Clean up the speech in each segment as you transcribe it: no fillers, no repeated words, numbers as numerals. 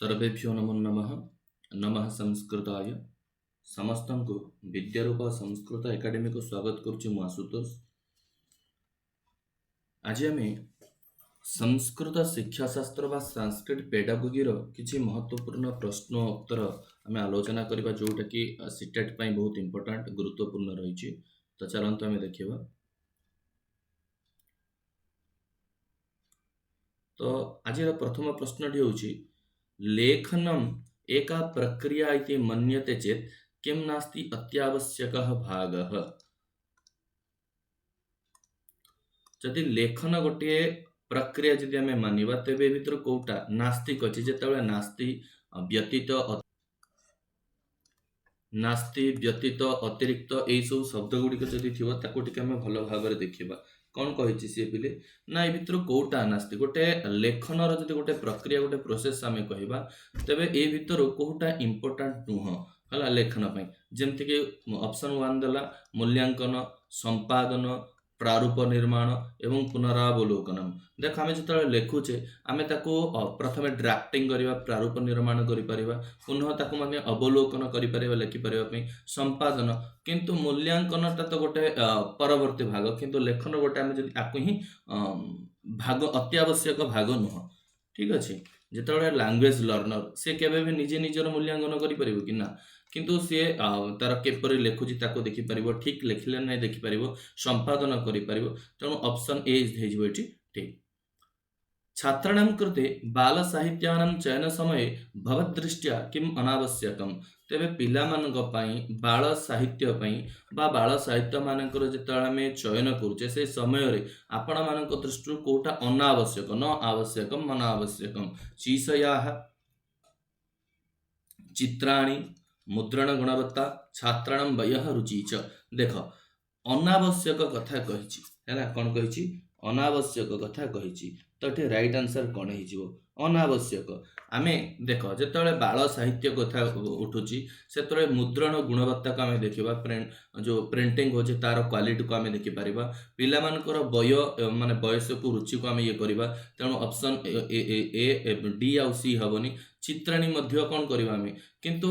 सर्वेभ्यो नमो नमः। नमः संस्कृताय समस्त को विद्यारूप संस्कृत एकेडमी को स्वागत करुच्ची मु आशुतोष। आज आम संस्कृत शिक्षा शास्त्र व संस्कृत पेडागोगी किसी महत्वपूर्ण प्रश्न उत्तर आम आलोचना करबा जोटा कि सीटेट पाई बहुत इंपोर्टेंट गुरुत्वपूर्ण रही। तो चलते आम देखा। तो आज प्रथम प्रश्नटी होची लेखनम एका प्रक्रिया इति मन्यते चेत किं नास्ति अत्यावश्यकः भागः। जदि लेखन गोटे प्रक्रिया जदि आमे मानिबा तेबे भितर कोटा नास्तिक अछि जेतबे नास्ति व्यतीत अतिरिक्त एई सब शब्द गुड़िक जदि थिबो ताको टिके आमे भलो भाबरे देखिबा। कौन कहिछि से पिले ना ए भितर कोटा नास्ति गोटे लेखनर जदि गोटे प्रक्रिया गोटे प्रोसेस आमे कहिबा तेबे ए भितर कोटा इंपोर्टेंट नुह हला लेखन पई। जेमति कि ऑप्शन 1 देला मूल्यांकन, संपादन, प्रारूप निर्माण एवं पुनरावलोकनम। देख आमे जतले लेखुचे आमे ताको प्रथमे ड्राफ्टिंग करिबा, प्रारूप निर्माण करि परिबा, पुनः ताको माने अवलोकन करि परिबा, लेखि परिबा पई संपादन। किंतु मूल्यांकनटा तो गोटे परवर्ती भाग, किंतु लेखन गोटे आमे जदि आकु ही भाग अत्यावश्यक भाग नुह। ठीक अछि। जेतबे लैंग्वेज लर्नर से केबे भी निजे निजर मूल्यांकन करि परिबो कि ना, किंतु सी तार केपरि लेखुची ताको देखि परिबो, ठीक लेखिले नै देखि परिबो, संपादन करि परिबो। तेणु ऑप्शन ए इज हेजिबो एठी ठीक। छात्राणां कृते बाल साहित्यानां चयन समय भवदृष्ट्या किम अनावश्यकम। तेबे पिला मानक पई बाल साहित्य पई बा बाल साहित्य मानकर जेतबे आमे चयन करूचे से समय रे आपण मानक दृष्टि कोटा अनावश्यक न आवश्यकम अनावश्यकम। शीर्षयाः चित्राणि, मुद्रण गुणवत्ता, छात्राणां वयः रुचि च। देख अनावश्यक कथा कहिछि हैला, कोन कहिछि अनावश्यक कथा कहिछि। तो एठी राइट आंसर कोन हिजिवो अनावश्यक। आमे देख जेतबे बाल साहित्य कथा उठुची सेतबे मुद्रण गुणवत्ता को आमे देखिबा, जो प्रिंटिंग होचे तार क्वालिटी को आमे देखि परिबा, पिला मानकर वय माने बयस को रुचि को आमे ये करबा। तेणु ऑप्शन ए डी आ सी हबनी। चित्राणी मध्य कोन करबा आमे, किंतु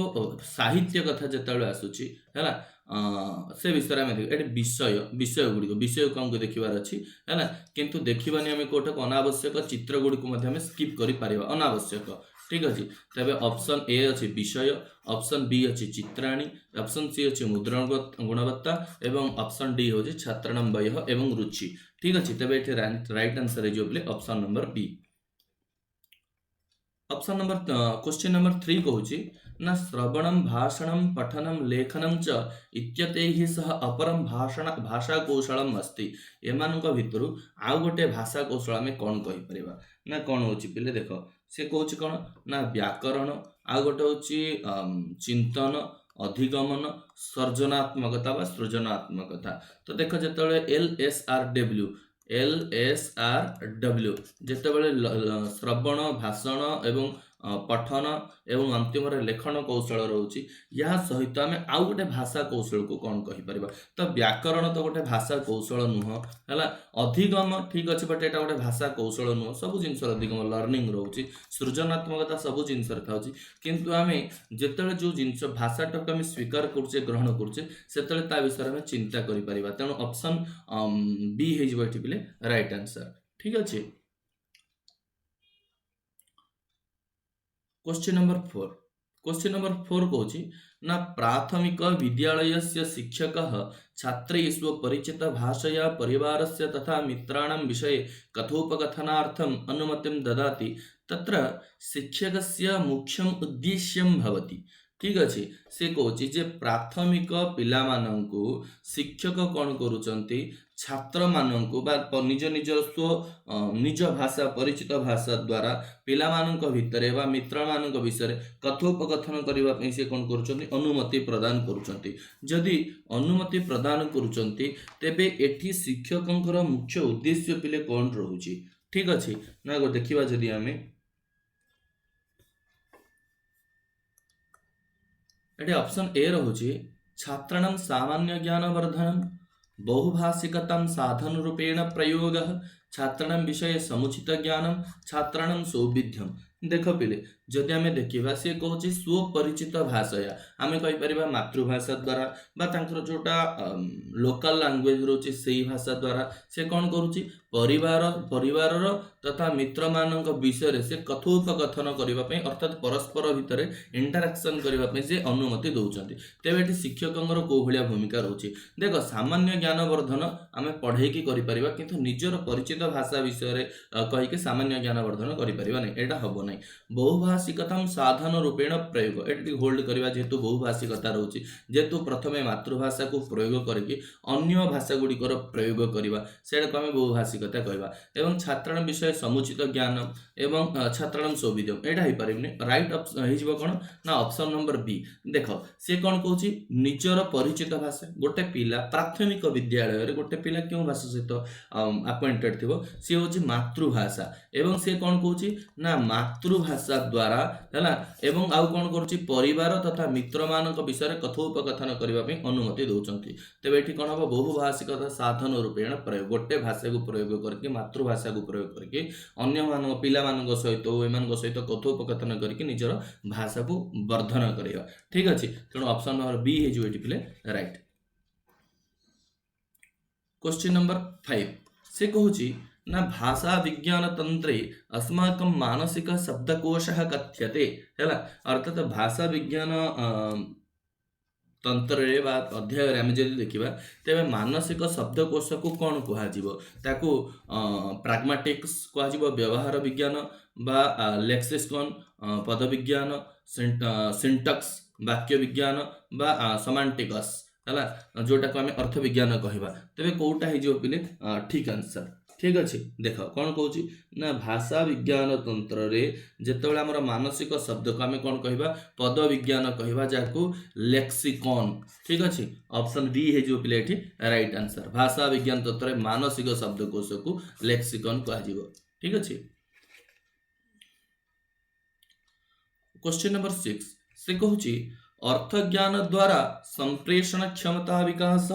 साहित्य कथा जेतबे आसुची हैला से विषय में देखिए विषय गुड़िक विषय को हमको देखिबार अछि हैला, किंतु देखिबानी आमे कोटा अनावश्यक चित्र गुड़िक मध्ये आमे स्किप करि परिबा अनावश्यक। ठीक अछि। तबे ऑप्शन ए अछि विषय, ऑप्शन बी अछि चित्राणी, ऑप्शन सी अछि मुद्रण गुणवत्ता एवं ऑप्शन डी होछि छात्राणां वयः एवं रुचि। ठीक अछि। तबे एठी राइट आंसर हे जो बोले option number B. Option number question number 3 कहूची ना श्रवणम भाषणम पठनम लेखनम च इत्यतैहि सह अपरम भाषा कौशलम अस्ति। एमानक भितरु आउ गोटे भाषा कौशल आमे कोन कहि परिबा ना कोन होची पिले देख से कहूची कोन ना व्याकरण, आउ गोटे होची चिंतन, अधिगमन, सर्जनात्मकता बा सृजनात्मकता। तो देख जेतबे LSRW जेतबे श्रवण, भाषण एवं पठन एवं अंतिम लेखन कौशल रोची, या सहित आमे आउ गोटे भाषा कौशल को कौन कहि परिबा। तो व्याकरण तो गोटे भाषा कौशल नुह हैला, अधिगम ठीक अछि बट एटा गोटे भाषा कौशल नुह, सब जिंस अधिगम लर्निंग रोची, सृजनात्मकता सब जिंस थाउची। किंतु आमे जेतबे जो जिंस भाषाटा को आमे स्वीकार करछे ग्रहण करछे सेतबे ता विषय में चिंता करि परिबा। तेणु ऑप्शन बी हे जिवो एठी पिले राइट आंसर। ठीक अछि। Question number 4। क्वेश्चन नंबर 4 कहूची ना प्राथमिक विद्यालयस्य शिक्षकः छात्रैषु परिचित भाषया परिवारस्य तथा मित्राणां विषये कथोपकथनार्थम् अनुमतिं ददाति तत्र शिक्षकस्य मुख्यम उद्देश्यं भवति। ठीक अछि। से कहूची जे प्राथमिक पिला माननकु शिक्षक कोन करूचंती छात्र माननकु बा निज निज निज भाषा परिचित भाषा द्वारा पिला माननक भितरे बा मित्र माननक विषय कथोपकथन करबा पई से कोन करूचंती अनुमति प्रदान करूचंती। जदि अनुमति प्रदान करूचंती तेबे एठी शिक्षकंकर मुख्य उद्देश्य पिले कोन रहूची। ठीक अछि ना गो देखिबा जदि आमे एटी ऑप्शन ए रहुची छात्राणां सामान्य ज्ञान वर्धनम, बहुभाषिकतां साधन रूपेण प्रयोगः, छात्राणां विषये समुचित ज्ञानम, छात्राणां सौविध्यम। देख पिले जदि आम देखा सी कौन स्वपरिचित भाषा आम कहीपर मातृभाषा द्वारा बार जोटा लोकल लैंग्वेज रोचे से भाषा द्वारा से कौन करुच्ची परिवार तथा मित्र मान विषय से कथोपकथन करने अर्थात परस्पर भितर इंटराक्शन करने से अनुमति दौरान तेज ये शिक्षकों कौ भाया भूमिका रोचे देख सामान्य ज्ञान वर्धन आम पढ़े कि निजर परिचित भाषा विषय कहीकि सामान्य ज्ञान वर्धन करा हम ना बहुभाषिकता साधन रूपेण प्रयोग ये होल्ड करवा जेहेतु बहुभाषिकता रोचे जेहेतु प्रथम मातृभाषा को प्रयोग करके अन्य भाषा गुड़िकर प्रयोग करवा से बहुभाषिकता कहवा एवं छात्राण विषय समुचित ज्ञान एवं छात्राण सौविध्यम यहाँ हो पारे रईट हो कौन ना ऑप्शन नंबर बी देख सी कौन कौच निजर परिचित भाषा गोटे पिला प्राथमिक विद्यालय गोटे पिला क्यों भाषा सहित अपॉइंटेड थी सी हूँ मातृभाषा एवं सी कौन कौच ना मातृभाषा द्वारा है एवं आउ कौन करुच्ची परिवार तथा मित्र मान विषय कथोपकथन करने अनुमति दौरान तेज ये कौन हम बहुभाषिकता साधन रूपेण प्रयोग गोटे भाषा को प्रयोग करके मातृभाषा को प्रयोग करके अन्य पिला सहित एम सहित कथोपकथन करके निजर भाषा को वर्धन करवा ठीक अच्छे तेणु ऑप्शन नंबर बी हो पिले राइट। क्वेश्चन नंबर 5 से कहूँ ना भाषा विज्ञान तंत्रे अस्माकं मानसिक शब्दकोशः कथ्यते है अर्थात भाषा विज्ञान तंत्र अध्याय आम जब देखा तेरे मानसिक शब्दकोश को कौन कहु प्राग्मेटिक्स कह व्यवहार विज्ञान बा लेक्सिकन पद विज्ञान सिंटैक्स वाक्य विज्ञान बा सेमांटिक्स है जोटा को आम अर्थ विज्ञान कहवा तेरे कौटा हो पिले ठीक आंसर ठीक अच्छे देख कौन कौच ना भाषा विज्ञान तंत्र रे जितेबाला आमर मानसिक शब्द को आम कौन कहवा पद विज्ञान कहवा जहाँ लेक्सिकन ठीक अच्छे ऑप्शन बी हो पिले राइट आंसर भाषा विज्ञान तंत्र मानसिक शब्दकोश को लेक्सिकन कह ठीक अच्छे। क्वेश्चन नंबर 6 से कहूँ अर्थ ज्ञान द्वारा संप्रेषण क्षमता विकास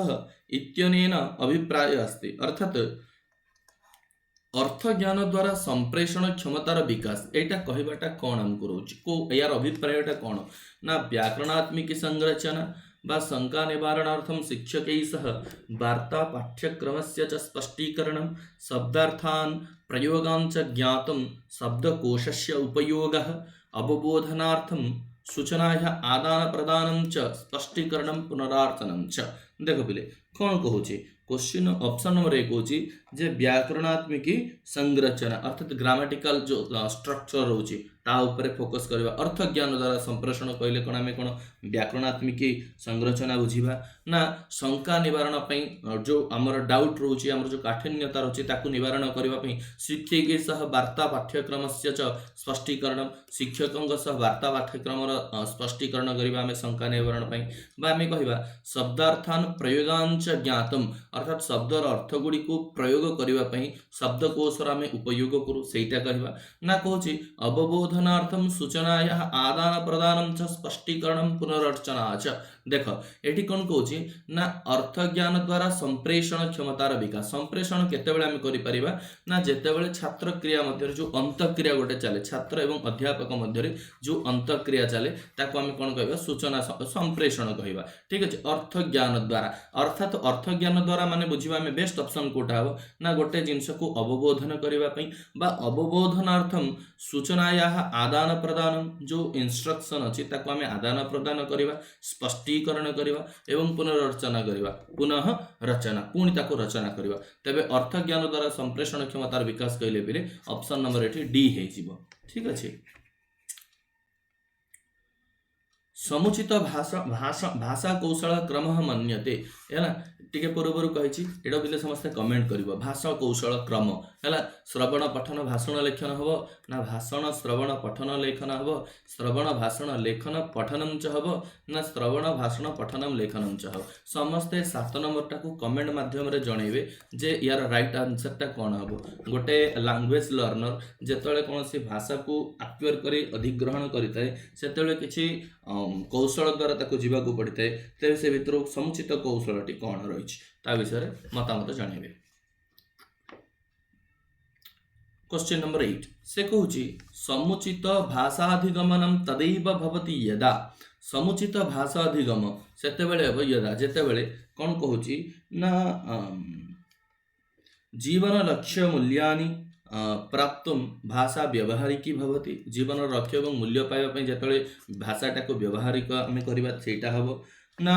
इत्यनेन अभिप्राय अस्ति अर्थात अर्थ ज्ञान द्वारा संप्रेषण क्षमतार विकास यहाँ कहवाटा कौन आमको रोचे को यार अभिप्रायटा कौन ना व्याकरणात्मक संरचना बा शंका निवारणार्थम शिक्षक सह वार्ता पाठ्यक्रमस्य च स्पष्टीकरणं शब्दार्थान् प्रयोगान् च ज्ञातुं शब्दकोशस्य उपयोगः अवबोधनार्थं सूचनायाः आदान प्रदानं च स्पष्टीकरणं पुनरार्चनं च देख पिले कौन कहूँ क्वेश्चन ऑप्शन नंबर 1 कौच जे व्याकरणात्मक संरचना अर्थात ग्रामेटिकल जो स्ट्रक्चर रोचे ता उपरे फोकस करवा अर्थ ज्ञान द्वारा संप्रेषण कहले कौन आम कौन व्याकरणात्मक संरचना बुझा ना शंका निवारण जो आमर डाउट रोचे आमर जो काठिन्यता रोचे ताकू निवारण करने शिक्षक सह वार्ता पाठ्यक्रम से स्पष्टीकरण शिक्षकों सह वार्ता पाठ्यक्रम स्पष्टीकरण करवा आम शंका निवारण आम कह शब्दार्थान प्रयोगान च ज्ञातम अर्थात शब्दर अर्थ गुड़ी को प्रयोग करने शब्दकोशर आम उपयोग करूँ सहीटा कहवा ना कहूँ अवबोधनार्थम सूचनाया आदान प्रदान च स्पष्टीकरण पुनर्चना च देख ये कौन कौच ना अर्थ ज्ञान द्वारा संप्रेषण क्षमतार विकास संप्रेषण केतेबेले आम करिपरिबा ना जेतेबेले छात्र क्रिया मध्य जो अंतक्रिया गोटे चले छात्र एवं अध्यापक मध्य जो अंतक्रिया चले ताको आम कौन कहवा सूचना संप्रेषण कहवा ठीक अच्छे अर्थ ज्ञान द्वारा अर्थात अर्थ ज्ञान द्वारा माने बुझिबा आम बेस्ट ऑप्शन कोटा हो ना गोटे जिनस को अवबोधन करने बा अवबोधनार्थम सूचनाया आदान प्रदान जो इंस्ट्रक्शन अच्छी ताको आम आदान प्रदान करवा स्पष्टीकरण करवा एवं पुनर्रचना करवा पुनः रचना पुणी ताको रचना करवा तेबे अर्थ ज्ञान द्वारा संप्रेषण क्षमतार विकास कहले पिले ऑप्शन नंबर एठी डी हेजिबो ठीक अछि। समुचित भाषा कौशल क्रम मन्यते है टिके पूर्व कही एटा पिले समस्त कमेंट कर भाषा कौशल क्रम है श्रवण पठन भाषण लेखन हम ना भाषण श्रवण पठन लेखन हम श्रवण भाषण लेखन पठनम च हम ना श्रवण भाषण पठनम लेखनम च हम समस्ते 7 नंबरटा को कमेंट माध्यम रे जनइबे जे यार राइट आंसरटा कौन हम गोटे लैंग्वेज लर्नर जेतले कौन सी भाषा को एक्वायर करी अधिग्रहण करिताय सेतले किछि कौशल द्वारा ताको जीवाकू पड़िଥାଏ तेरे से भितर समुचित कौशलटी कौन रही ता विषय मतामत जनइबे। क्वेश्चन नंबर 8 से कहूची समुचित भाषाधिगमनम तदैव भवति यदा समुचित भाषाधिगम सेतेबेले ହେବ यदा जेतेबेले कोन कहूची ना जीवन लक्ष्य मूल्यानि प्राप्तुम भाषा व्यवहारिकी भवति जीवन लक्ष्य एवं मूल्य पाइबा पई जेतेबेले भाषाटा को व्यवहारिक आमे करबा सेटा हबो ना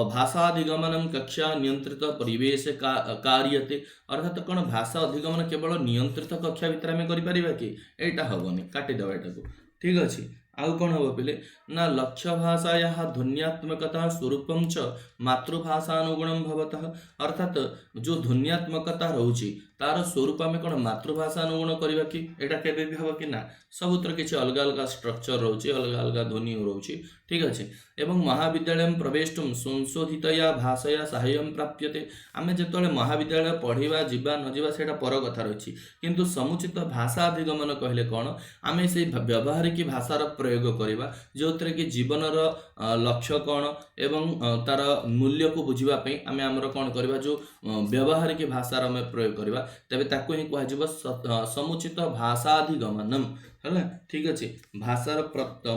भाषाधिगमनम कक्षा नियंत्रित परिवेश कार्यते अर्थात कौन भाषा अधिगमन केवल नियंत्रित कक्षा भितर आम कर कि एटा हेनी काटिदेवा एटा को ठीक अच्छे आउ कौन हम पे ना लक्ष्य भाषाया ध्वन्यात्मकता स्वरूपम च मातृभाषानुगुणम भवतः अर्थात जो ध्वन्यात्मकता रोचे तार स्वरूप आम कौन मातृभाषा अनुगुण करवा कि एटा केबे भी हम कि ना सबुतर किसी अलग अलग स्ट्रक्चर रोचे अलग अलग ध्वनि रोचे ठीक अच्छे एवं महाविद्यालय प्रवेशुम संशोधितया भाषाया सहाय्य प्राप्यते आम जो महाविद्यालय पढ़ा जीवा न जीवा से पर कथा रही किंतु समुचित भाषा अधिगमन कहले कौन आम से व्यवहारिक भाषार प्रयोग करवा जो थे कि जीवन लक्ष्य कौन एवं तार मूल्य को बुझापी आम आमर कौन करवा जो व्यवहारिक भाषार आम प्रयोग करवा तेरे ताकू ही कह समुचित भाषाधिगमनम है ठीक अच्छे भाषार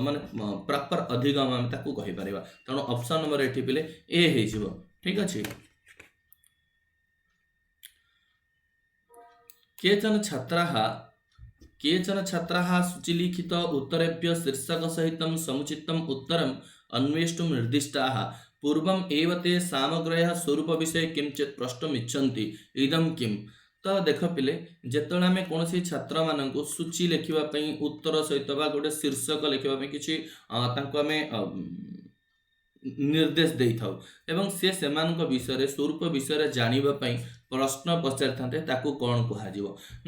माने प्रॉपर अधिगम आम ताकू कहि परिबा तेणु ऑप्शन नंबर एठी पिले ए हेजिवो ठीक अच्छे केचन छात्राः सुचिलिखित उत्तरेभ्य शीर्षक सहित समुचितम उत्तरम अन्वेष्टुं निर्दिष्टाः पूर्वम एव ते सामग्रयः स्वरूप विषय किंचित प्रष्टुम इच्छन्ति इदम किम तो देख पिले जेतले आम कौन छात्र मानक सूची लिखापी उत्तर सहित गोटे शीर्षक लिखापी किसी आम निर्देश दे था एवं से विषय स्वरूप विषय जानापी प्रश्न पचारि था कौन कह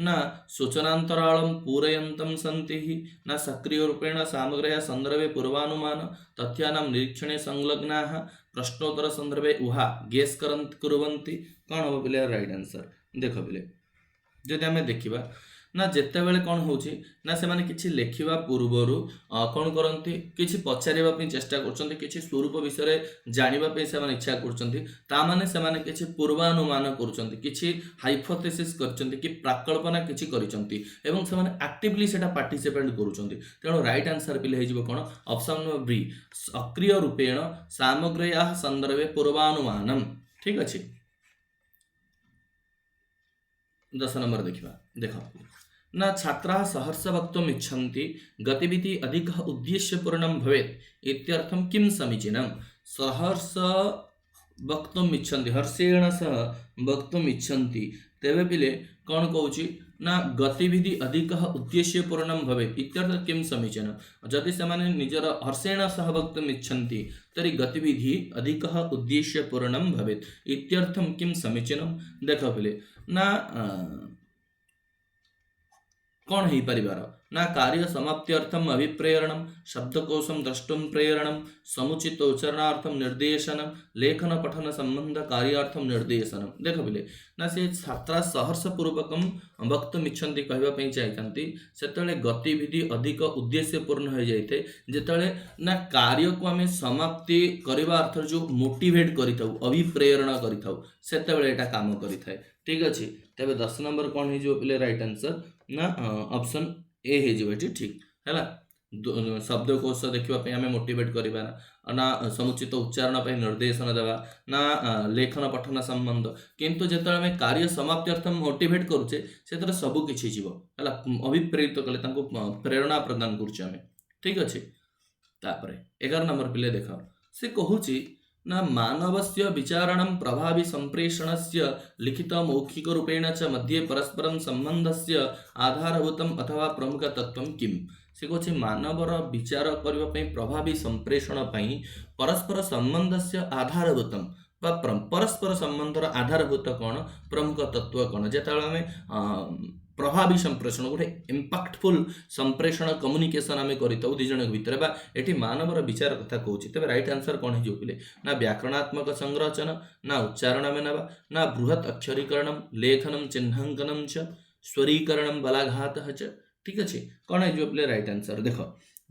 ना सूचनांतरालम पूरयन्तम सन्ति ना सक्रिय रूपेण सामग्र्या संदर्भे पूर्वानुमान तथ्यानां निरीक्षणे संलग्नाः प्रश्नोत्तर संदर्भे उहा गेस कुर्वन्ति कौन हम पे राइट आंसर देख पिले जदि आम देखा ना जिते बेले कौन हो ना से माने किछि लेखिबा पूर्वरु कौन करती किछि पचारिबा चेष्टा करछन्ति किछि स्वरूप विषय जानिबा पे से माने इच्छा करछन्ति ता माने से माने किछि पूर्वानुमान करछन्ति किछि हाइपोथेसिस करछन्ति कि प्राकल्पना किछि करछन्ति एवं से माने एक्टिवली सेटा पार्टिसिपेट करछन्ति तेणु राइट आंसर पिले हेजिबो कोन ऑप्शन नंबर बी सक्रिय रूपेण सामग्र्याः संदर्भे पूर्वानुमानम ठीक अछि 10 नंबर देखिबा देखो ना छात्राः सहर्ष वक्तुम् इच्छन्ति गतिविधि अधिक उद्देश्यपूर्णं भवेत् इत्यर्थं किं समीचीनं सहर्ष वक्तुम् इच्छन्ति हर्षेण सह वक्तुम् इच्छन्ति तेबे पिले कौन कहूची ना गतिविधि अधिक उद्देश्यपूर्णं भवेत् इत्यर्थ किं समीचीनं जदि से निजर हर्षेण सह वक्तुम् इच्छन्ति तर्हि गतिविधि अधिक उद्देश्यपूर्णं भवेत् इत्यर्थं किं समीचीनं देख पिले ना कौन हो परिवार ना कार्य समाप्त्यर्थम अभिप्रेरणम शब्दकोशम द्रष्टुम प्रेरणम समुचित उच्चारणार्थम निर्देशनम लेखन पठन संबंध कार्यार्थम निर्देशनम देख बिले ना से छात्रा सहर्षपूर्वकम वक्तुम इच्छन्ति कहबा पई चाहतंती सेतले गतिविधि अधिक उद्देश्यपूर्ण हो जाइते जेतले ना कार्य को आमे समाप्ति करबा अर्थ जो मोटिवेट करिथाउ अभिप्रेरणा करिथाउ सेतबेले एटा काम करिथाय ठीक अछि तबे 10 नंबर कोन हे जो पिले राइट आंसर ना ऑप्शन ए हे जो ठीक हैला शब्दकोश देखा आम मोटिवेट करवा ना समुचित उच्चारण पर निर्देशन देवा ना लेखन पठन संबंध किंतु जो आम कार्य समाप्त्यर्थ मोटिवेट करुचे से सबकि जीव है अभिप्रेरित कले प्रेरणा प्रदान करें ठीक अच्छे तापर 11 नंबर पिले देख से कहूची ना मानवस्य विचारणं प्रभावी संप्रेषणस्य लिखित मौखिक रूपेण च मध्ये परस्परं संबंधस्य आधारभूतम अथवा प्रमुख तत्वं किम से कहूँ मानवर विचार करने प्रभावी संप्रेषण परस्पर संबंधस्य आधारभूतम परस्पर संबंधर आधारभूत कौन प्रमुख तत्व कौन जिते आम प्रभावी संप्रेषण गोटे इम्पैक्टफुल संप्रेषण कम्युनिकेशन आम करता दिजन भितर बा एटी मानवर विचार कथा कहूँ तेज राइट आंसर कौन हो पिले ना व्याकरणात्मक संरचना ना उच्चारण आम ना ना बृहत अक्षरीकरण लेखनम चिह्नांकनम च स्वरीकरण बलाघात च ठीक अच्छे कौन हो पिले राइट आंसर देख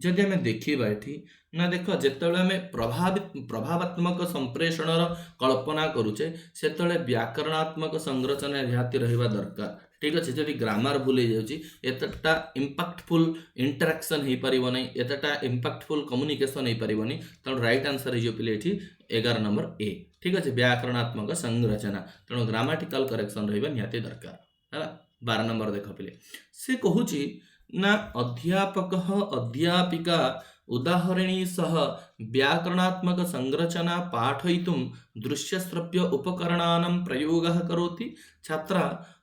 जदि आम देखा ये ना देख जिते आम प्रभावात्मक संप्रेषणर कल्पना करुचे से व्याकरणात्मक संरचना निहाती रहिबा दरकार ठीक अच्छे जदि ग्रामर भूल जाऊँगी एतटा इम्पैक्टफुल इंटरेक्शन हो पार ना एतटा इम्पैक्टफुल कम्युनिकेशन हो पार तेणु राइट आंसर हो पे 11 नंबर ए। ठीक अच्छे व्याकरणात्मक संरचना तेणु ग्रामाटिकल करेक्शन रहा निहाती दरकार है। 12 नंबर देख पे से कहूँ ना अध्यापक अध्यापिका उदाहरणी सह व्याकरणात्मक संरचना पाठयितुं दृश्यश्रव्य उपकरणानां प्रयोगः करोति। छात्रा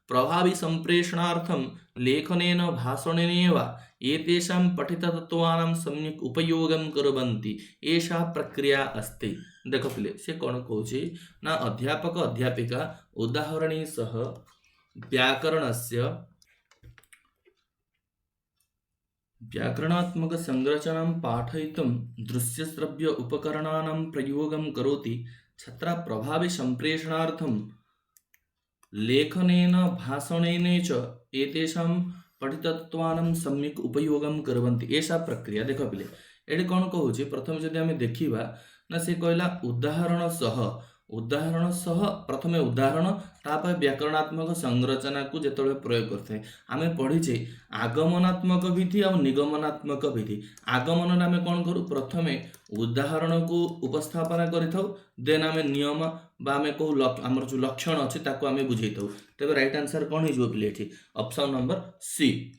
प्रभावी संप्रेषणार्थं लेखनेन भाषणेन वा एतेषां पठिततत्त्वानां सम्यक् उपयोगं कुर्वन्ति एषा प्रक्रिया अस्ति। देख पिले से कौन कहूँ ना अध्यापक अध्यापिका उदाहरणी सह व्याकरणस्य व्याकरणात्मक संरचनां पाठयितुं दृश्यश्रव्य उपकरणानां प्रयोगं करोति। छात्रा प्रभावी संप्रेषणार्थं लेखनेन भाषणेन च एतेषां पठितत्वानां सम्यक् उपयोगं कुर्वन्ति एषा प्रक्रिया। देख पिले एठी कौन कहूँ प्रथम जदि आमे देखिबा ना से कहला उदाहरण सह प्रथमे उदाहरण तापर व्याकरणात्मक संरचना को जेतबेले प्रयोग करथे आमे पढ़ीचे आगमनात्मक विधि और निगमनात्मक विधि। आगमन आमे कौन करूँ प्रथमे उदाहरण को उपस्थापना करिथाउ देन आमे नियम बा आमे कहू आमर जो लक्षण अच्छे ताको आमे बुझेइथाउ। तेबे राइट आंसर कौन हो पिले एठी ऑप्शन नंबर सी।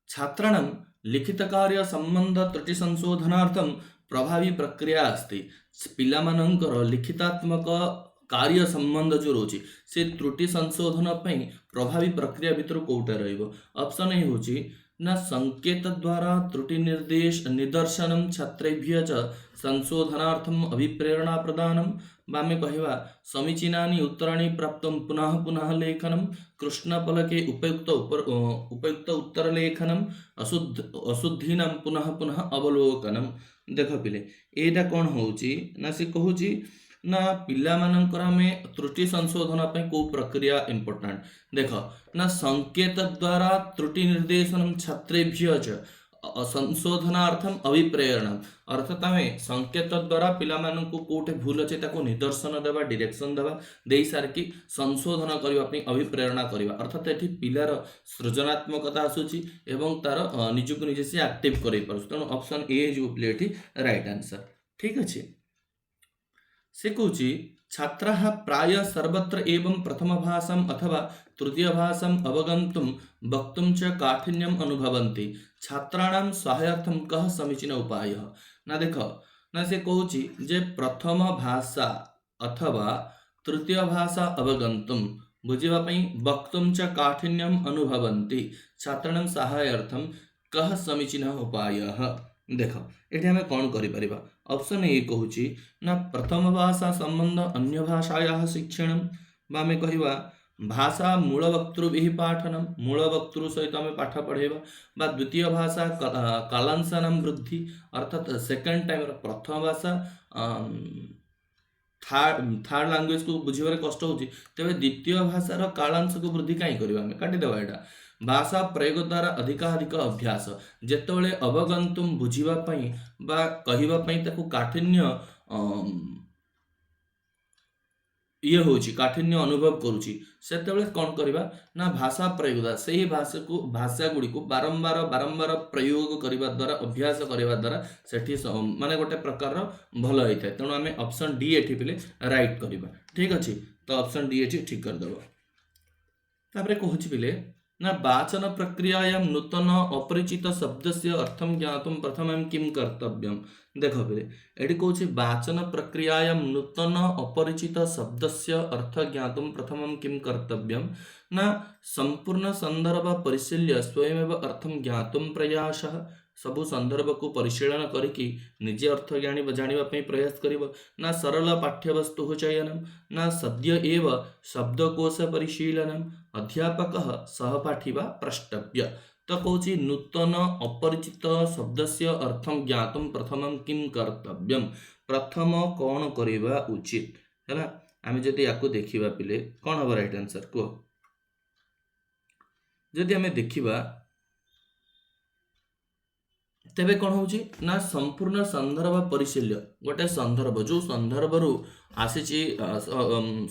छात्राणां लिखित कार्य संबंध त्रुटि संशोधनार्थं प्रभावी प्रक्रिया अस्ति। पिलामानंकर लिखितात्मक कार्य संबंध जो रोचे से त्रुटि संशोधन पई प्रभावी प्रक्रिया भितर कोउटा रहइबो। ऑप्शन ए होची ना संकेत द्वारा त्रुटि निर्देश निदर्शनम छात्रेभ्य च संशोधनार्थम अभिप्रेरणा प्रदानम बामे कहवा समीचीनानि उत्तराणि प्राप्तं पुनः पुनः लेखनम कृष्णफलके उपयुक्त उत्तर लेखनम अशुद्धीनां पुनः पुनः अवलोकनम। देख पिले एटा कौन होची ना से कहूची ना पिला मानकर आमे त्रुटि संशोधन पे को प्रक्रिया इंपोर्टेंट देख ना संकेत द्वारा त्रुटि निर्देशनम छात्रेभ्य च संशोधनार्थम अभिप्रेरणा अर्थात आमे संकेत द्वारा पिला मानकु कोठे भूल अछि ताको निदर्शन देबा डायरेक्शन देबा देई सारकी संशोधन करबा पे अभिप्रेरणा करबा अर्थात एठी पिलार सृजनात्मकता आसुची एवं तार निजुक निजे से एक्टिव करै परस तेणु ऑप्शन ए जो प्लेटी राइट आंसर। ठीक अछि से कहूँ छात्राः प्राय सर्वत्र एवं प्रथम भाषाम् अथवा तृतीय भाषाम् अवगन्तुं वक्तुं च काठिन्यम् अनुभवन्ति। छात्राणां सहायार्थं कः समीचीन उपायः ना देख ना से कहूँ जे प्रथम भाषा अथवा तृतीय भाषा अवगन्तुं बुझिबापई वक्तुं च काठिन्यम् अनुभवन्ति छात्राणां सहायार्थं कः समीचीन उपायः। देख ये आम कौन कर ऑप्शन ए कहूँ ना प्रथम भाषा संबंध अन्य भाषायाः शिक्षण बामे कहवा भाषा मूल वक्तृभिः पाठनम मूल वक्तृ सहित आम पाठ पढ़ेबा बा द्वितीय भाषा कालांशानां वृद्धि अर्थात सेकेंड टाइम प्रथम भाषा थर्ड लैंग्वेज को बुझे कष्ट हो तेज द्वितीय भाषार कालांश को वृद्धि कहीं करवा काटिदेवा यहाँ भाषा प्रयोग द्वारा अधिकाधिक अभ्यास जेतबेले अवगंतुम बुझीबापई बा कहिबापई ताकू काठिन्य ये होची काठिन्य अनुभव करुची सेतेबेले कौन करबा ना भाषा प्रयोग द्वारा सही भाषा गुड़ी को बारंबार बारंबार प्रयोग करबा द्वारा अभ्यास करबा द्वारा सेठी माने गोटे प्रकार भल होता है तेणु आम ऑप्शन डी एठी पिले राइट करबा। ठीक अच्छे तो ऑप्शन डी एठी ठीक कर दबो तापरे कहूची पिले ना वाचन प्रक्रियायां नूतन अपरिचित शब्दस्य अर्थं ज्ञातुं प्रथमं किं कर्तव्यं। देख पे एटी कहूँ वाचन प्रक्रियायां नूतन अपरिचित शब्दस्य अर्थ ज्ञातुं प्रथमं किं कर्तव्यं ना संपूर्ण संदर्भ परिशील्य स्वयमेव अर्थं ज्ञातुं प्रयासः सबु संदर्भ को परिशीलन करके निजे अर्थ जानिबा प्रयास करिब ना सरल पाठ्यवस्तु चयनम ना सद्य एव शब्दकोश परिशीलनम अध्यापकः सहपाठी वा प्रष्टव्य। तो कहूँ नूतन अपरिचित शब्दस्य अर्थं ज्ञातुं प्रथमं किं कर्तव्यं प्रथम कौन करिबा उचित है आम जदि या देखा पिले कौन हम राइट आंसर कह जदि आम देखा तेबे कौन होची ना संपूर्ण संदर्भ परिशील्य गोटे संदर्भ जो संदर्भ रु आसीची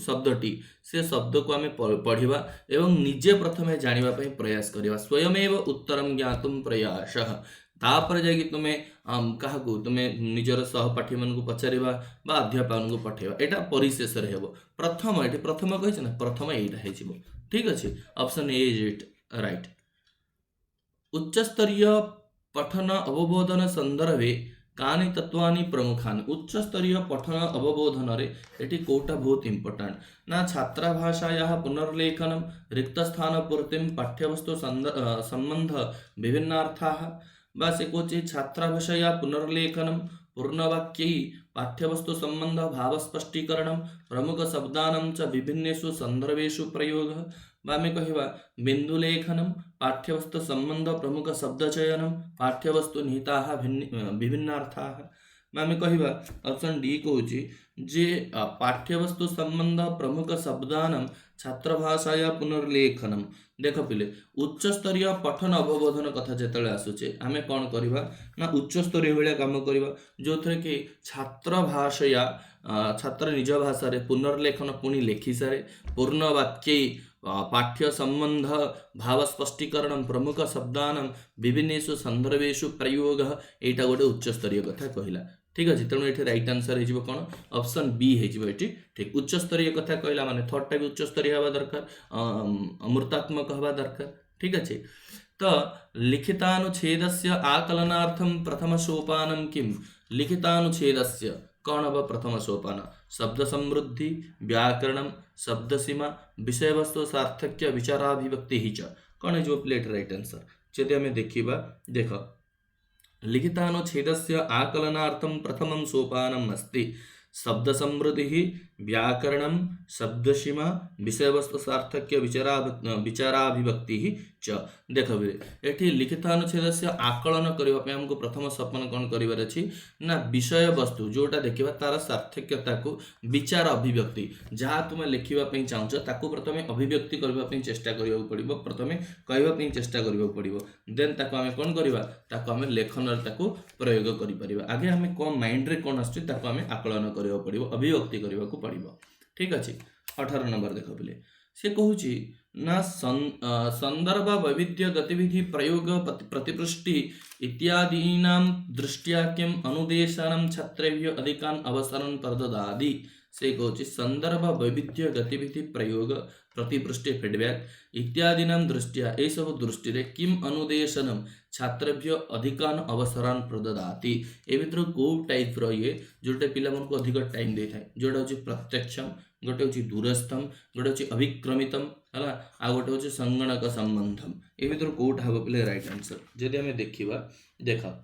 शब्दटी से शब्द को आम पढ़िबा एवं निजे प्रथमे जानिबा पई प्रयास करिबा स्वयमेव उत्तरम ज्ञातुम प्रयासः तापर जाकि तुमे कहा को तुमे निजर सहपाठी मन को पचारिबा बा अध्यापक को पठेबा एटा परिशेष रे हेबो प्रथम एटी प्रथम कहिछ ना प्रथम एटा हेजिबो ठीक अछि option A is it right उच्च स्तरीय पठन अवबोधन संदर्भे कानि तत्वानि प्रमुखानि उच्च स्तरीय पठन अवबोधन रे एटी कोटा बहुत इंपोर्टेंट ना छात्र भाषायाः पुनर्लेखनम रिक्तस्थान पूर्तिम पाठ्यवस्तु संबंध विभिन्नार्थाः बा से कोचि छात्र भाषाया पुनर्लेखनम पूर्णवाक्यै पाठ्यवस्तु संबंध भाव स्पष्टीकरणम प्रमुख शब्दानां च विभिन्नेषु संदर्भेषु प्रयोगः बा आमे कहिबा बिंदुलेखनम पाठ्यवस्तु संबंध प्रमुख शब्द चयनम पाठ्यवस्तु निहिताः विभिन्नार्थाः बा आमे कहिबा ऑप्शन डी कहूची जे पाठ्यवस्तु संबंध प्रमुख शब्दानां छात्र भाषाया पुनर्लेखनम देख पिले उच्च स्तरीय पठन अवबोधन कथा जेतले आसुचे आमे कोन करिबा ना उच्च स्तरीय बेले काम करिबा जोथरे कि छात्र भाषया छात्र निज भाषा रे पुनर्लेखन पुनी लेखि सारे पूर्ण वाक्ये पाठ्य संबंध भाव स्पष्टीकरण प्रमुख शब्दानां विभिन्नेषु संदर्भेषु प्रयोगः एटा गोटे उच्च स्तरीय कथा कहिला ठीक अछि तेणु एठी राइट आंसर हे जिवो कोन ऑप्शन बी हे जिवो एठी ठीक उच्च स्तरीय कथा कहला माने थर्ड टाइप उच्च स्तरीय हवा दरकार अमृतात्मक हवा दरकार ठीक अछि तो लिखितानुच्छेदस्य आकलनार्थं प्रथम सोपानं किं लिखितानुच्छेदस्य कौन हवा प्रथम सोपान शब्द समृद्धि व्याकरणम शब्द सीमा विषय वस्तु सार्थक्य विचाराभिव्यक्ति ही च कौन है जो प्लेट राइट आंसर यदि हमें देखिबा देख लिखितानुच्छेदस्य आकलनार्थं प्रथमं सोपानम् अस्ति शब्द समृद्धि व्याकरणम शब्द सीमा विषय वस्तु सार्थक्य विचाराभिव्यक्ति च देख एठी लिखितानुच्छेदस्य आकलन करबा पे हमको प्रथम सोपान कोन करिवार अछि ना विषय वस्तु जोटा देखिबा तार सार्थक्यता को विचार अभिव्यक्ति जहाँ तुम लिखिबा पे चाहछ ताको प्रथमे अभिव्यक्ति करबा पे चेष्टा करियो पड़िबो प्रथमे कहबा पे चेष्टा करियो पड़िबो देन ताको हमें कोन करिबा ताको हमें लेखन रे ताको प्रयोग करि परिबा आगे हमें कोन माइंड रे कोन आछि ताको हमें आकलन करियो पड़िबो अभिव्यक्ति करिबा को पड़िबो ठीक अछि 18 नंबर देखो बोले से कहूची ना संदर्भ वैविध्य गतिविधि प्रयोग प्रतिपृष्टि इत्यादीनां दृष्ट्या किम अनुदेशनं छात्रेभ्यो अधिकान् अवसरन् प्रददाति से कहूची संदर्भ वैविध्य गतिविधि प्रयोग प्रतिपृष्टि फीडबैक इत्यादीनां दृष्ट्या ए सब दृष्टि रे किम अनुदेशनं छात्रेभ्यो अधिकान् अवसरान् प्रददाति ए भितर को टाइप रो ये जोटे पिला मन को अधिक टाइम दे थाए जोटा होची प्रत्यक्षम गोटे होची दूरस्थम गोटे होची अभिक्रमितम हला आ गोटे होची संगणक संबंधम ए भितर कोटा हबो पिले राइट आंसर जदि हमें देखिबा देखा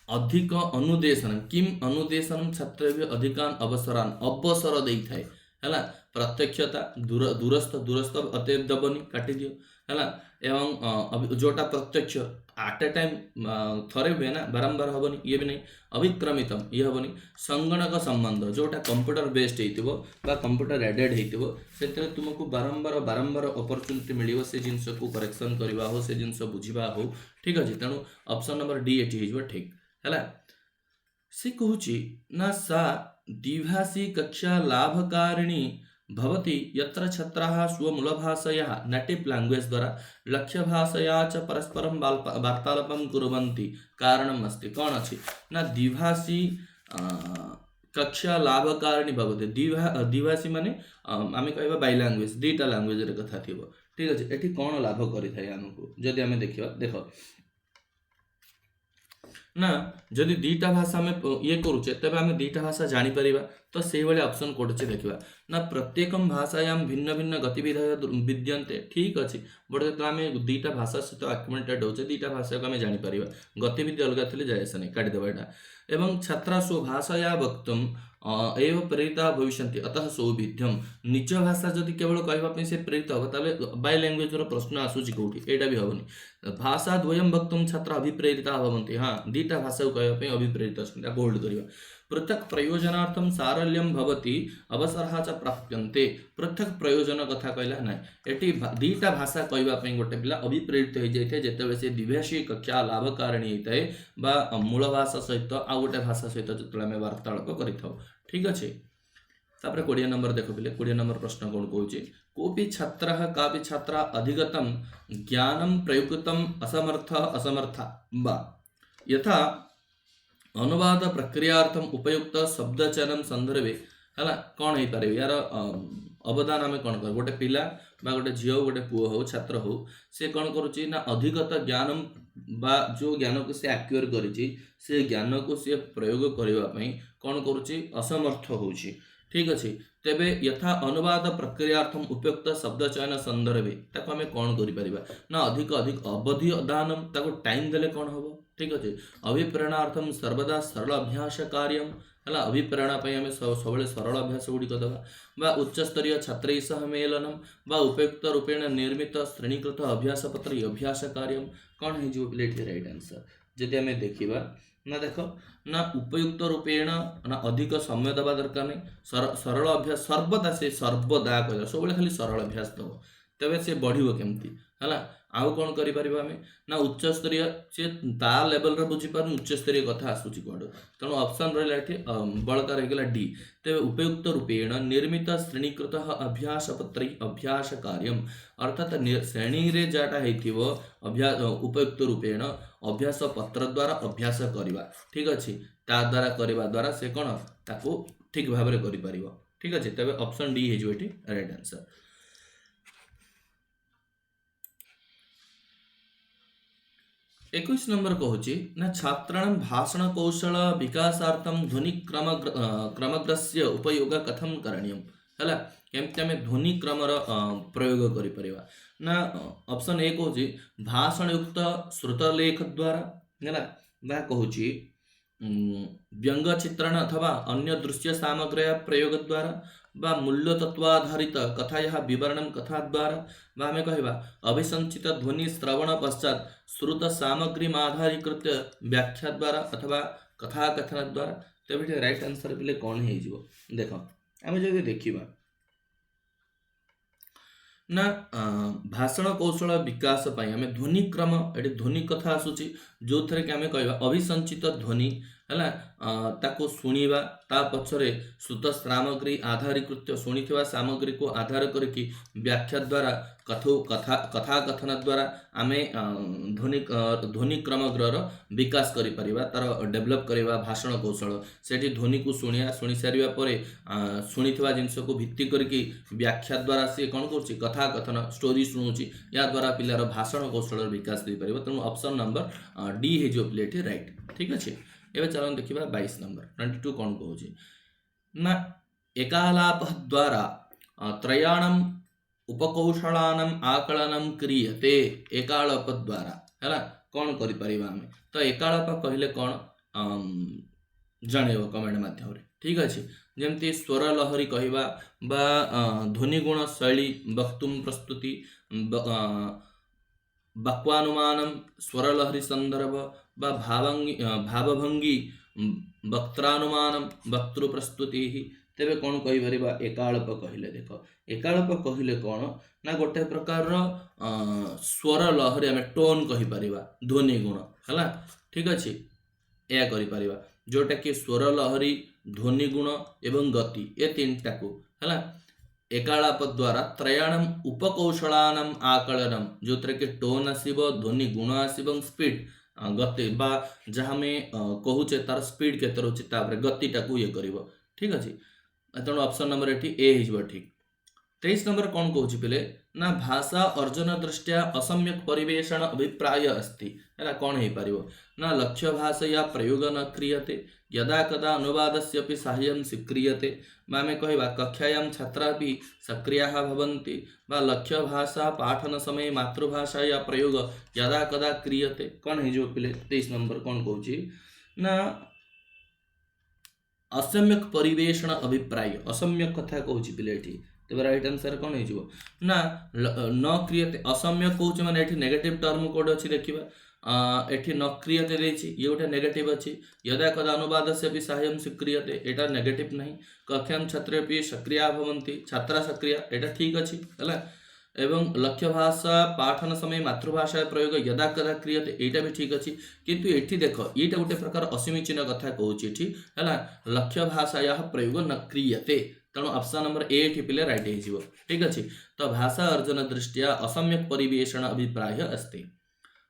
अधिक अनुदेशन किम अनुदेशन छात्रेभ्यो अधिकान् अवसरान् अवसर देई थाए हला प्रत्यक्षता दूरस्थ दूरस्थ अतएव दबनी काटी दियो हला एवं जोटा प्रत्यक्ष एट ए टाइम थरे हुए ना बारंबार हबनी ये भी नहीं अभिक्रमितम ये हबनी संगणक संबंध जोटा कंप्यूटर बेस्ड हेतिबो बा कंप्यूटर एडेड हेतिबो सेतरे तुमको बारंबार बारंबार अपॉर्चुनिटी मिलिबो से जिंस को करेक्शन करबा हो से जिंस बुझिबा हो ठीक अछि तेनु ऑप्शन नंबर डी एटी हिजबो ठीक हला से कहूची ना सा द्विभाषी कक्षा लाभकारिणी भवति यत्र छात्राः स्वमूलभाषया नेटिव लैंग्वेज द्वारा लक्ष्यभाषया च परस्परं वार्तालापं कुर्वन्ति कारणम् अस्ति कौन अछि ना द्विभाषी कक्षा लाभकारिणी भवति द्विभाषी माने आमे कहबा बाय लैंग्वेज दुईटा लैंग्वेज रे कथा थिबो ठीक अछि एठी कोन लाभ करि थाय हमकु जदि हमें देखिबा देखो ना जदि दुईटा भाषा में ये करूचे तबे आमे दुईटा भाषा जानि परिबा तो सेही वाले ऑप्शन कोड छे देखिबा ना प्रत्येकम भाषायां भिन्न भिन्न गतिविधय विद्यन्ते ठीक अछि बट तो आमे दुईटा भाषा सहित अक्युमेंटेड होचे दुईटा भाषा को आमे जानि परिबा गतिविधि अलग थिले जायसे नै काटि देबा एटा एवं छात्रा स्वभाषया वक्तुम एव प्रेरिता भविष्यन्ति अतः सौविध्यम निज भाषा जदि केवल कहबा पे से प्रेरित हो तबे बाय लैंग्वेज रो प्रश्न आसुची कोठी एटा भी होबनी भाषा द्वयम वक्तुम छात्र अभिप्रेरिता भवन्ति हां दुईटा भाषा को कहबा पे अभिप्रेरित असुंता होल्ड करिबा पृथक प्रयोजनार्थम सारल्यम भवति अवसरः च प्राप्यन्ते पृथक प्रयोजन कथा कहला ना एटी दीटा भाषा कहबा पई गोटे पिला अभिप्रेरित हो जाइथे जेतेबे से द्विभाषी कक्षा लाभकारिणी होइतै बा मूल भाषा सहित आ गोटे भाषा सहित जतले हम वार्तालाप करिथाउ ठीक अछि तापर 20 नंबर देखो पिले 20 नंबर प्रश्न कोन कहूची कोपि छात्रः कापि छात्रा अधिगतम ज्ञानम प्रयुक्तम असमर्था बा यथा अनुवाद प्रक्रियार्थम उपयुक्त शब्द चयन संदर्भे हला कौन हो पारे यार अवदान आम कौन कर गोटे पिला बा गोटे झील गोटे पुओ हो छात्र हो से कौन करुच्ची ना अधिगत ज्ञान बा जो ज्ञान को से एक्वायर करिछि से ज्ञान को से प्रयोग करने कौन करुच्ची असमर्थ होउछि ठीक अच्छे तेबे यथा अनुवाद प्रक्रियार्थम उपयुक्त शब्द चयन संदर्भे ताको आमे कौन करि परिबा ना अधिक अधिक अवधि दानम ताको टाइम देले कौन हबो ठीक अच्छे अभिप्रेरणार्थम सर्वदा सरल अभ्यास कार्यम है अभिप्रेरणा आम सब सरल अभ्यास गुड़िक देवा बा उच्चस्तरीय छात्र सह मेलनम बा उपयुक्त रूपेण निर्मित श्रेणीकृत अभ्यास पत्र अभ्यास कार्यम कौन हो राइट आंसर जदि आम देखा ना देख ना उपयुक्त रूपेण ना अधिक समय दबा दरकार नहीं सरल अभ्यास सर्वदा से सर्वदा कह सब खाली सरल अभ्यास दब तेरे से बढ़ो केमती है आउ कौन करें ना उच्चस्तरीय सी ता लेवल बुझीपार उच्चस्तरीय कथा आसूची कौन तेणु ऑप्शन रहा बड़का रहीगला डी तेज उपयुक्त रूपेण निर्मित श्रेणीकृत अभ्यास पत्र अभ्यास कार्यम अर्थात श्रेणी रे जाटा हो अभ्यास उपयुक्त रूपेण अभ्यास पत्र द्वारा अभ्यास करवा ठीक अच्छे ता द्वारा करवा द्वारा से कौन ताको ठीक भाव में कर ठीक अच्छे तेज ऑप्शन डी हो राइट आंसर 21 नंबर कहूँ ना छात्राणां भाषण कौशल विकासार्थम ध्वनि क्रमग्रस्य उपयोग कथम करणीयम है केमती आम ध्वनि क्रमर प्रयोग कर ना ऑप्शन ए कहूँ भाषण युक्त श्रुतलेख द्वारा है कहूँ व्यंग चित्रण अथवा अन्य दृश्य सामग्री प्रयोग द्वारा बा मूल्य तत्वाधारित कथा विवरण कथा द्वारा आम कह अभिसंचित ध्वनि श्रवण पश्चात श्रुत सामग्री आधारीकृत व्याख्या द्वारा अथवा कथा कथन द्वारा तेज राइट आंसर पे कौन हो देख आम जो देखा ना भाषण कौशल विकास आम ध्वनि क्रम ये ध्वनि कथा आसूची जो थे कि आम कह अभिसंचित ध्वनि है ताको शुणा ता पछरे श्रुत सामग्री आधारीकृत शुणिथिबा सामग्री को आधार करके व्याख्या द्वारा कथा कथन द्वारा आम ध्वनि क्रमग्रर विकास करिपरिबा तार डेभलप करवा भाषण कौशल सेठी ध्वनि को शुणी सारिबा परे शुणिथिबा जिनस को भित्ति करके व्याख्या द्वारा से कौन करुच्ची कथा कथन स्टोरी शुणुची या द्वारा पिलार भाषण कौशल विकास दे परिबा तेणु ऑप्शन नंबर डी हे प्लेट राइट ठीक अच्छे एवं चलो देखा 22 नंबर 22 कौन कहूँ ना एकालाप द्वारा त्रयाणम उपकौशलानाम आकलनम क्रियते एकालाप द्वारा है कौन करें तो एकालाप कहले कौन जन कमेंट माध्यम ठीक अच्छे जमती स्वर लहरी कहवा बा ध्वनिगुण शैली वक्तुम प्रस्तुति वाक्वानुमानम स्वर लहरी संदर्भ बा भावभंगी वक्त्रानुमानम वक्तृ प्रस्तुति तेरे कौन कहीपर एकाल्प कहले देख एकाल्प कहले कौन ना गोटे प्रकार स्वर लहरी आम टोन कहीपर ध्वनि गुण है ठीक अच्छे यह कर जोटा कि स्वर लहरी ध्वनि गुण एवं गति ये तीन टाक है एकालाप द्वारा त्रयाणम उपकौशलानाम आकलनम जो थे कि टोन आसब ध्वनि गुण आसब स्पीड गति बा जहाँ में कहूचे तार स्पीड केते रोचे तापर गति टाकू ये कर ठीक अच्छे तेणु ऑप्शन नंबर ये ए हो ठीक 23 नंबर कौन कहूँ पे ना भाषा अर्जन दृष्टिया असम्यक परिवेषण अभिप्राय अस्ति है कौन हो पार ना लक्ष्य भाषया प्रयोग न क्रियते यदा कदा अनुवादस्यपि साहाय्यं स्वीक्रियते आम कह कक्षायां छात्रा भी सक्रियाः भवन्ति बा लक्ष्य भाषा पाठन समय मातृभाषाया प्रयोग यदा कदा क्रियते कौन हो पे 23 नंबर कौन कहूँ ना असम्यक परिवेषण अभिप्राय असम्यक कथा कहूँ पे तेज राइट आंसर कौन हो ना न क्रियते असम्यक कहूँ माने नेगेटिव टर्म कौट अच्छी देखा एठी न क्रियते देछि ये गोटे नेगेटिव अछि यदा कदा अनुवादस्य अपि साहाय्यं स्वीक्रियते एटा नेगेटिव नहीं कक्षां छात्रेपि सक्रिया भवन्ति छात्रा सक्रिया एटा ठीक अछि हला एवं लक्ष्य भाषा पाठन समय मातृभाषा प्रयोग यदा कदा क्रियते एटा भी ठीक अछि किंतु एठी देखो एटा गोटे प्रकार असमीचीन कथा कहूछि एठी हला लक्ष्य भाषायाः प्रयोग न क्रियते तेणु ऑप्शन नंबर ए एठी पिले राइट हे जिवो ठीक अछि तो भाषा अर्जन दृष्टिया असम्यक परिवेषण अभिप्राय अस्ति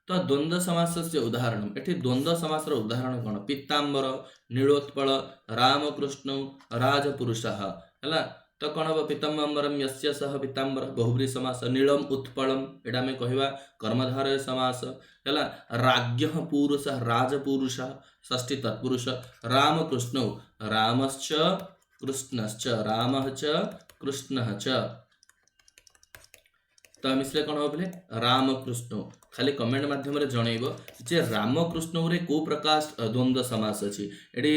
तो द्वंद्व समासस्य उदाहरणम एठी द्वंद्व समासर उदाहरण कोन पीतांबर नीलोत्पल रामकृष्ण राजपुरुषः हला तो कौन हम पीताम्बरम यस्य सह पीतांबर बहुब्री समास नीलम उत्पलम एटा में कहवा कर्मधारय समास हला राज्ञः पुरुषः राजपुरुषः षष्ठी तत्पुरुष रामकृष्णौ रामश्च कृष्णश्च रामः च कृष्णः च तो मिसले कौन हो बोले रामकृष्ण खाली कमेंट माध्यम जनइब जे रामकृष्ण रे को प्रकार द्वंद्व समास अछि एडी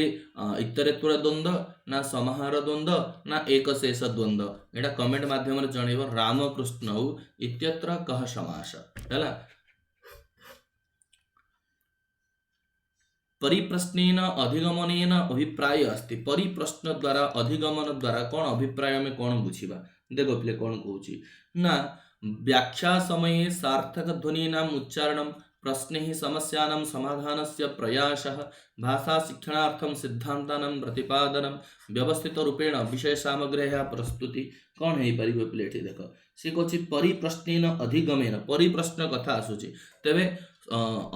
इतरेत्तर द्वंद्व ना समाहार द्वंद्व ना एकशेष द्वंद्व एटा कमेंट माध्यम जनइब रामकृष्ण इत्यत्र कह समास हैला परिप्रश्नेन अधिगमनेन अभिप्राय अस्ति परिप्रश्न द्वारा अधिगमन द्वारा कौन अभिप्राय में कौन बुझिबा देखो पिले कौन कहूची ना व्याख्या समये सार्थक ध्वनीनाम उच्चारणम प्रश्नैः समस्यानां समाधानस्य प्रयासः भाषा शिक्षणार्थं सिद्धान्तानां प्रतिपादनम व्यवस्थित रूपेण विषय सामग्र्याः प्रस्तुति कौन है परिबे पिले एठी देखो से कहूची परिप्रश्नेन अधिगमेन परिप्रश्न कथा आसुची तबे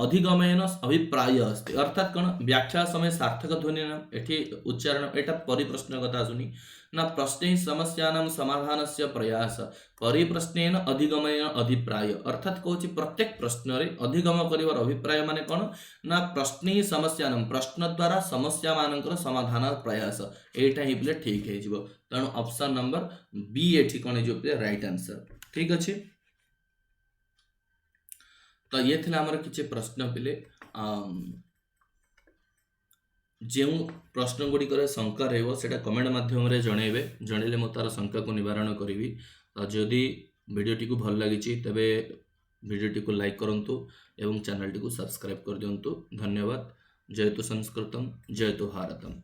अधिगमेन अभिप्राय अस्ति अर्थात कौन व्याख्या समय सार्थक ध्वनिनाम एठी उच्चारण एटा परिप्रश्न कथा आसुनी ना प्रश्ने समस्यानां समाधानस्य प्रयास परिप्रश्नेन अधिगमेन अभिप्राय अर्थात कहूची प्रत्येक प्रश्न रे अधिगम करिवार अभिप्राय माने कौन ना प्रश्ने समस्यानां प्रश्न द्वारा समस्या मानकर समाधान प्रयास एटा ही पिले ठीक हे जिवो तेणु ऑप्शन नंबर बी एठी कोन जो पिले राइट आंसर ठीक अछि तो ये थिला हमर किछि प्रश्न पिले जो प्रश्न गुड़ी करे शंका रहइबो सेटा कमेंट माध्यम रे जणेबे जणेले मो तार शंका को निवारण करिवि जदि वीडियो टी को भल लागिछि तबे वीडियो टी को लाइक करंतु एवं चैनल टी को सब्सक्राइब कर दियंतु धन्यवाद जयतु संस्कृतम जयतु भारतम।